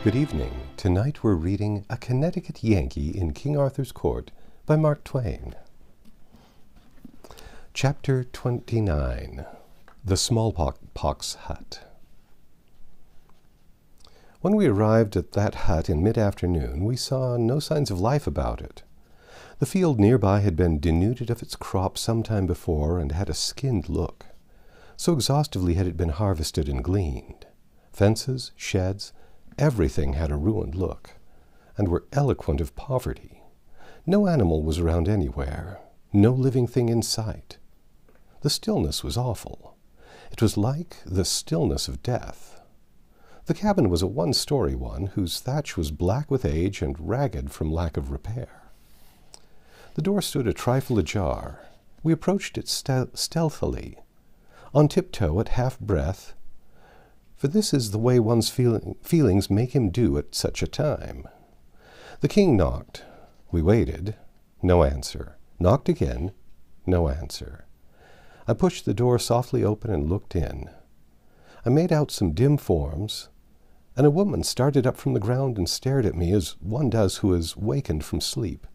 Good evening. Tonight we're reading A Connecticut Yankee in King Arthur's Court by Mark Twain. Chapter 29. The Smallpox Hut. When we arrived at that hut in mid-afternoon, we saw no signs of life about it. The field nearby had been denuded of its crop some time before and had a skinned look. So exhaustively had it been harvested and gleaned. Fences, sheds, everything had a ruined look, and were eloquent of poverty. No animal was around anywhere, no living thing in sight. The stillness was awful. It was like the stillness of death. The cabin was a one-story one, whose thatch was black with age and ragged from lack of repair. The door stood a trifle ajar. We approached it stealthily, on tiptoe at half-breath, for this is the way one's feelings make him do at such a time. The king knocked. We waited. No answer. Knocked again. No answer. I pushed the door softly open and looked in. I made out some dim forms, and a woman started up from the ground and stared at me as one does who is wakened from sleep.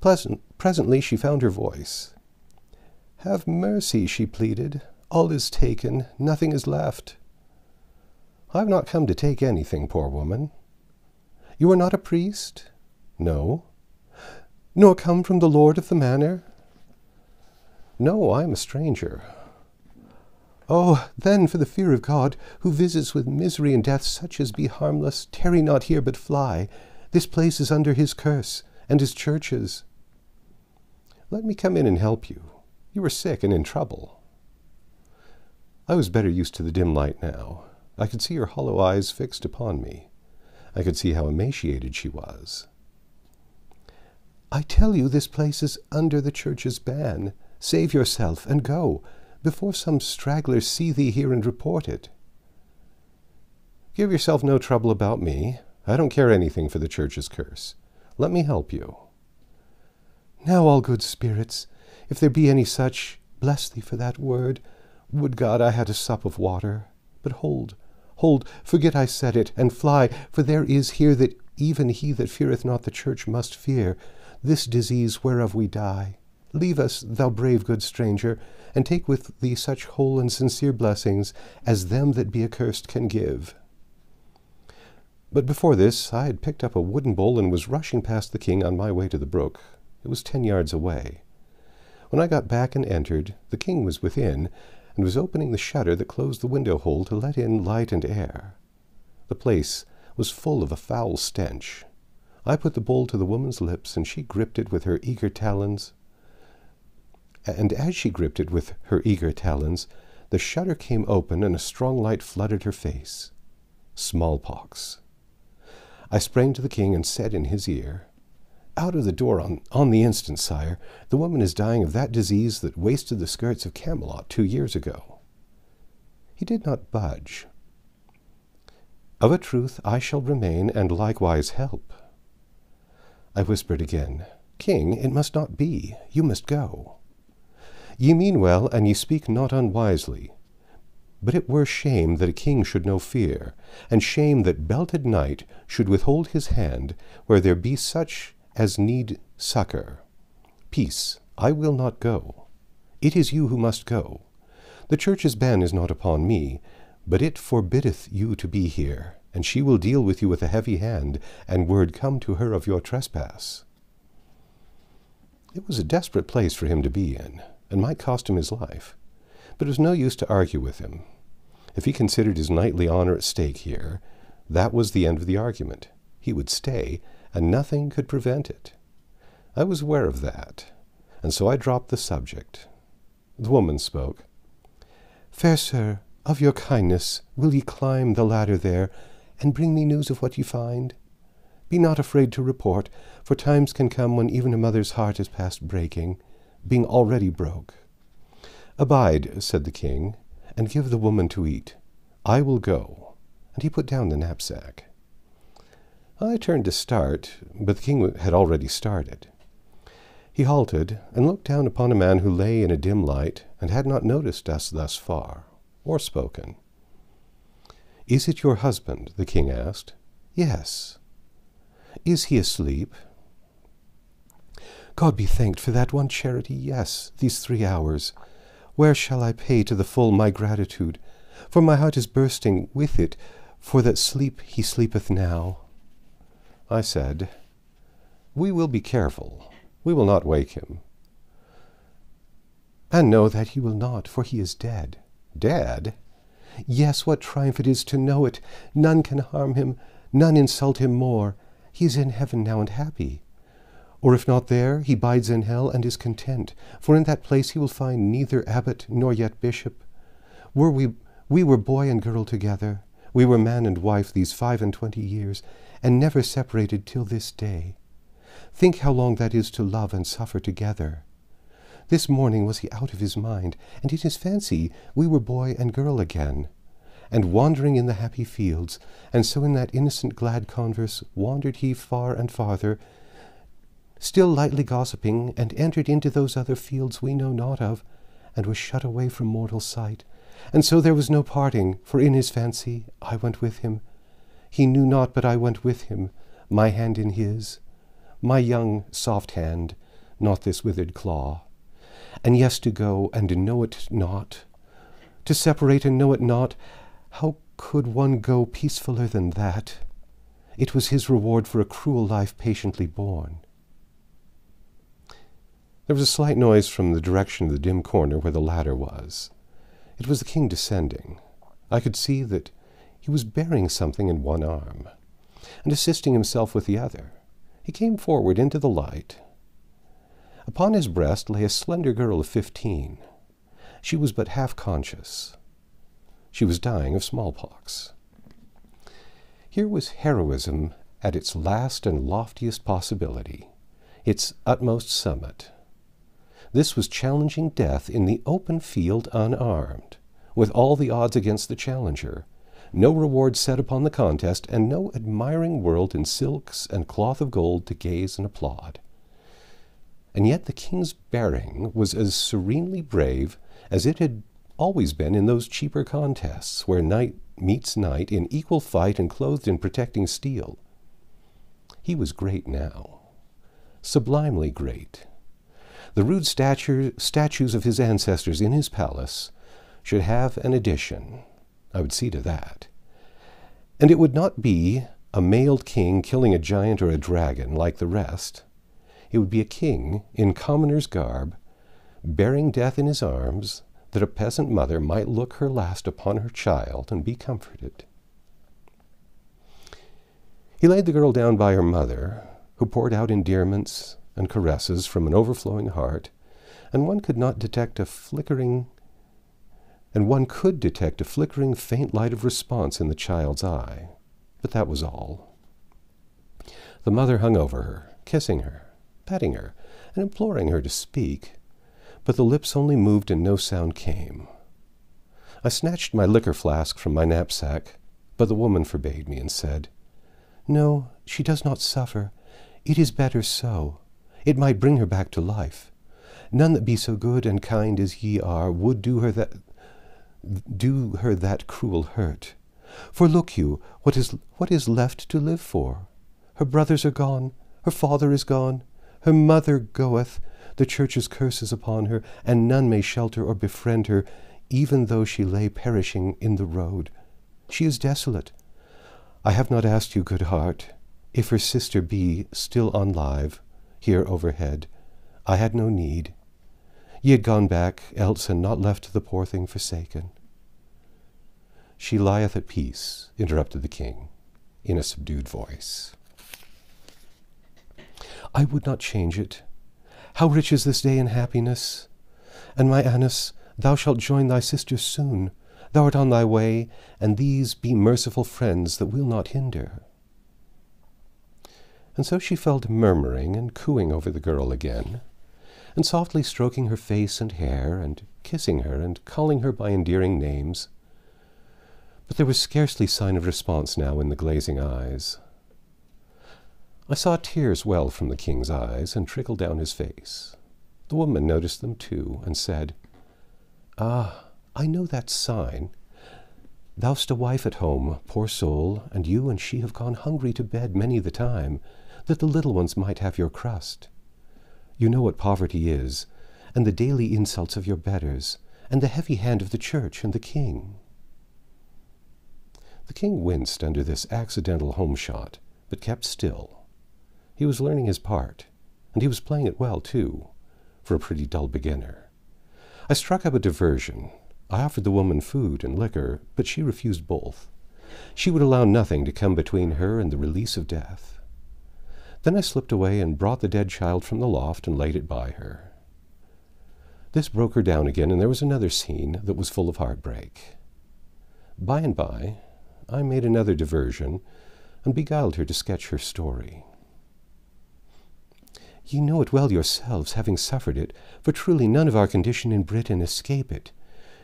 Presently she found her voice. "Have mercy," she pleaded. "All is taken. Nothing is left." "I have not come to take anything, poor woman." "You are not a priest?" "No." "Nor come from the lord of the manor?" "No, I am a stranger." "Oh, then, for the fear of God, who visits with misery and death such as be harmless, tarry not here but fly. This place is under his curse, and his churches." "Let me come in and help you. You are sick and in trouble." I was better used to the dim light now. I could see her hollow eyes fixed upon me. I could see how emaciated she was. "I tell you this place is under the church's ban. Save yourself and go, before some stragglers see thee here and report it." "Give yourself no trouble about me. I don't care anything for the church's curse. Let me help you." "Now, all good spirits, if there be any such, bless thee for that word. Would God I had a sup of water. But hold, forget I said it, and fly, for there is here that even he that feareth not the church must fear, this disease whereof we die. Leave us, thou brave good stranger, and take with thee such whole and sincere blessings as them that be accursed can give." But before this I had picked up a wooden bowl and was rushing past the king on my way to the brook. It was 10 yards away. When I got back and entered, the king was within, and was opening the shutter that closed the window hole to let in light and air. The place was full of a foul stench. I put the bowl to the woman's lips, and she gripped it with her eager talons. And as she gripped it with her eager talons, the shutter came open and a strong light flooded her face. Smallpox. I sprang to the king and said in his ear, "Out of the door on the instant, sire. The woman is dying of that disease that wasted the skirts of Camelot 2 years ago." He did not budge. "Of a truth I shall remain, and likewise help." I whispered again, "King, it must not be. You must go. Ye mean well, and ye speak not unwisely. But it were shame that a king should know fear, and shame that belted knight should withhold his hand where there be such as need succor. Peace, I will not go. It is you who must go. The church's ban is not upon me, but it forbiddeth you to be here, and she will deal with you with a heavy hand, and word come to her of your trespass." It was a desperate place for him to be in, and might cost him his life, but it was no use to argue with him. If he considered his knightly honor at stake here, that was the end of the argument. He would stay, and nothing could prevent it. I was aware of that, and so I dropped the subject. The woman spoke. "Fair sir, of your kindness, will ye climb the ladder there, and bring me news of what ye find? Be not afraid to report, for times can come when even a mother's heart is past breaking, being already broke." "Abide," said the king, "and give the woman to eat. I will go." And he put down the knapsack. I turned to start, but the king had already started. He halted and looked down upon a man who lay in a dim light and had not noticed us thus far, or spoken. "Is it your husband?" the king asked. Yes. Is he asleep? God be thanked for that one charity, yes, these 3 hours. Where shall I pay to the full my gratitude? For my heart is bursting with it, for that sleep he sleepeth now. I said, We will be careful. We will not wake him. And know that he will not, for he is dead. Dead? Yes, what triumph it is to know it. None can harm him, none insult him more. He is in heaven now and happy. Or if not there, he bides in hell and is content, for in that place he will find neither abbot nor yet bishop. We were boy and girl together, we were man and wife these 25 years, and never separated till this day. Think how long that is to love and suffer together. This morning was he out of his mind, and in his fancy we were boy and girl again, and wandering in the happy fields, and so in that innocent glad converse wandered he far and farther, still lightly gossiping, and entered into those other fields we know not of, and was shut away from mortal sight. And so there was no parting, for in his fancy I went with him. He knew not, but I went with him, my hand in his, my young soft hand, not this withered claw. And yes, to go and know it not, to separate and know it not, how could one go peacefuller than that? It was his reward for a cruel life patiently borne. There was a slight noise from the direction of the dim corner where the ladder was. It was the king descending. I could see that he was bearing something in one arm, and assisting himself with the other. He came forward into the light. Upon his breast lay a slender girl of 15. She was but half conscious. She was dying of smallpox. Here was heroism at its last and loftiest possibility, its utmost summit. This was challenging death in the open field unarmed, with all the odds against the challenger, no reward set upon the contest, and no admiring world in silks and cloth of gold to gaze and applaud. And yet the king's bearing was as serenely brave as it had always been in those cheaper contests, where knight meets knight in equal fight and clothed in protecting steel. He was great now, sublimely great. The rude statues of his ancestors in his palace should have an addition. I would see to that. And it would not be a mailed king killing a giant or a dragon like the rest. It would be a king in commoner's garb, bearing death in his arms, that a peasant mother might look her last upon her child and be comforted. He laid the girl down by her mother, who poured out endearments and caresses from an overflowing heart, and one could detect a flickering faint light of response in the child's eye. But that was all. The mother hung over her, kissing her, petting her, and imploring her to speak, but the lips only moved and no sound came. I snatched my liquor flask from my knapsack, but the woman forbade me and said, "No, she does not suffer. It is better so. It might bring her back to life. None that be so good and kind as ye are would do her that cruel hurt. For look you, what is left to live for? Her brothers are gone, her father is gone, her mother goeth, the church's curses upon her, and none may shelter or befriend her, even though she lay perishing in the road. She is desolate. I have not asked you, good heart, if her sister be still on live, here overhead. I had no need. Ye had gone back, else, and not left the poor thing forsaken." "She lieth at peace," interrupted the king, in a subdued voice. "I would not change it. How rich is this day in happiness! And my Annis, thou shalt join thy sister soon. Thou art on thy way, and these be merciful friends that will not hinder." And so she fell to murmuring and cooing over the girl again, and softly stroking her face and hair, and kissing her, and calling her by endearing names. But there was scarcely sign of response now in the glazing eyes. I saw tears well from the king's eyes and trickle down his face. The woman noticed them too, and said, "Ah, I know that sign. Thou'st a wife at home, poor soul, and you and she have gone hungry to bed many the time, that the little ones might have your crust. You know what poverty is, and the daily insults of your betters, and the heavy hand of the church and the king. The king winced under this accidental home shot, but kept still. He was learning his part, and he was playing it well, too, for a pretty dull beginner. I struck up a diversion. I offered the woman food and liquor, but she refused both. She would allow nothing to come between her and the release of death. Then I slipped away and brought the dead child from the loft and laid it by her. This broke her down again, and there was another scene that was full of heartbreak. By and by, I made another diversion and beguiled her to sketch her story. Ye know it well yourselves, having suffered it, for truly none of our condition in Britain escape it.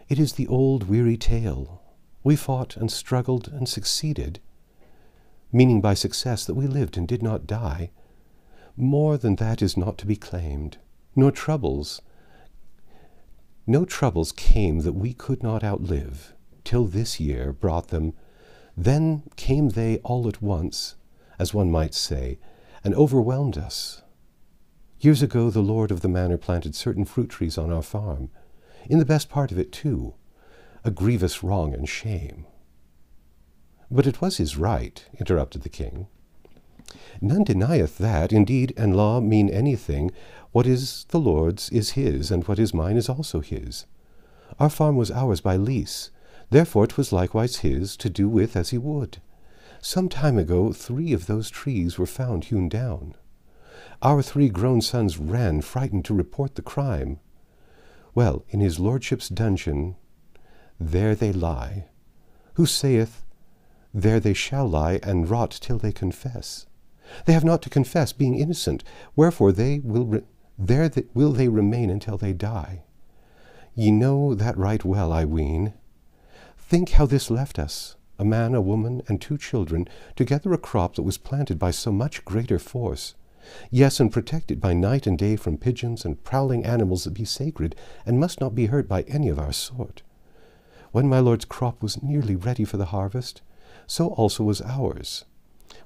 It is the old weary tale. We fought and struggled and succeeded, meaning by success that we lived and did not die. More than that is not to be claimed. No troubles came that we could not outlive, till this year brought them. Then came they all at once, as one might say, and overwhelmed us. Years ago the lord of the manor planted certain fruit trees on our farm, in the best part of it too, a grievous wrong and shame. But it was his right, interrupted the king. None denieth that, indeed, and law mean anything. What is the Lord's is his, and what is mine is also his. Our farm was ours by lease, therefore 'twas likewise his, to do with as he would. Some time ago 3 of those trees were found hewn down. Our 3 grown sons ran, frightened, to report the crime. Well, in his lordship's dungeon, there they lie. Who saith, there they shall lie, and rot till they confess? They have not to confess, being innocent, wherefore they will will they remain until they die. Ye know that right well, I ween. Think how this left us, a man, a woman, and 2 children, together a crop that was planted by so much greater force. Yes, and protected by night and day from pigeons and prowling animals that be sacred, and must not be hurt by any of our sort. When my lord's crop was nearly ready for the harvest, so also was ours.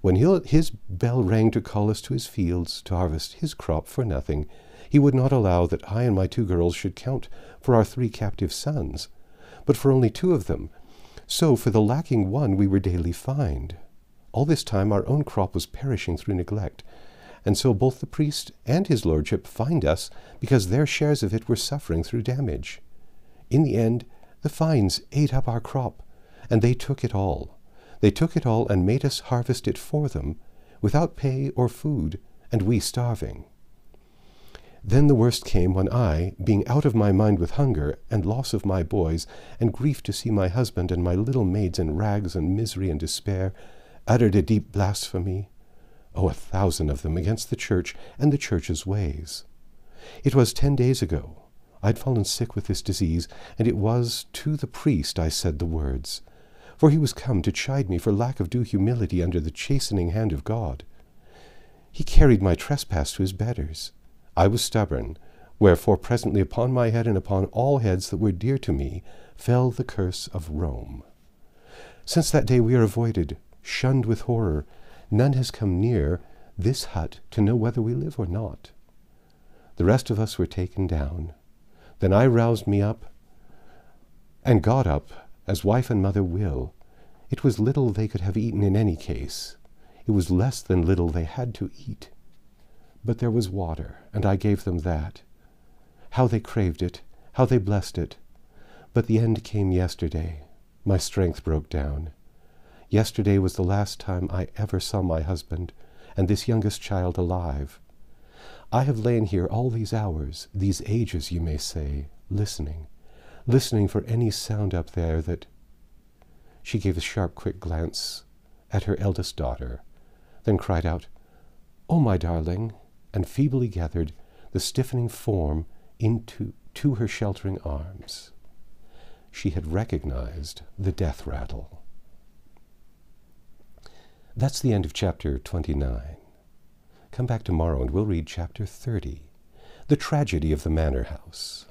When his bell rang to call us to his fields to harvest his crop for nothing, he would not allow that I and my 2 girls should count for our 3 captive sons, but for only 2 of them. So for the lacking one we were daily fined. All this time our own crop was perishing through neglect, and so both the priest and his lordship fined us because their shares of it were suffering through damage. In the end, the fines ate up our crop, and they took it all. They took it all and made us harvest it for them, without pay or food, and we starving. Then the worst came when I, being out of my mind with hunger, and loss of my boys, and grief to see my husband and my little maids in rags and misery and despair, uttered a deep blasphemy, 1,000 of them, against the church and the church's ways. It was 10 days ago. I had fallen sick with this disease, and it was to the priest I said the words, for he was come to chide me for lack of due humility under the chastening hand of God. He carried my trespass to his betters. I was stubborn, wherefore presently upon my head and upon all heads that were dear to me fell the curse of Rome. Since that day we are avoided, shunned with horror. None has come near this hut to know whether we live or not. The rest of us were taken down. Then I roused me up, and got up, as wife and mother will. It was little they could have eaten in any case. It was less than little they had to eat. But there was water, and I gave them that. How they craved it, how they blessed it. But the end came yesterday. My strength broke down. Yesterday was the last time I ever saw my husband, and this youngest child alive. I have lain here all these hours, these ages, you may say, listening for any sound up there that... She gave a sharp, quick glance at her eldest daughter, then cried out, "Oh, my darling," and feebly gathered the stiffening form to her sheltering arms. She had recognized the death rattle. That's the end of chapter 29. Come back tomorrow and we'll read chapter 30, The Tragedy of the Manor House.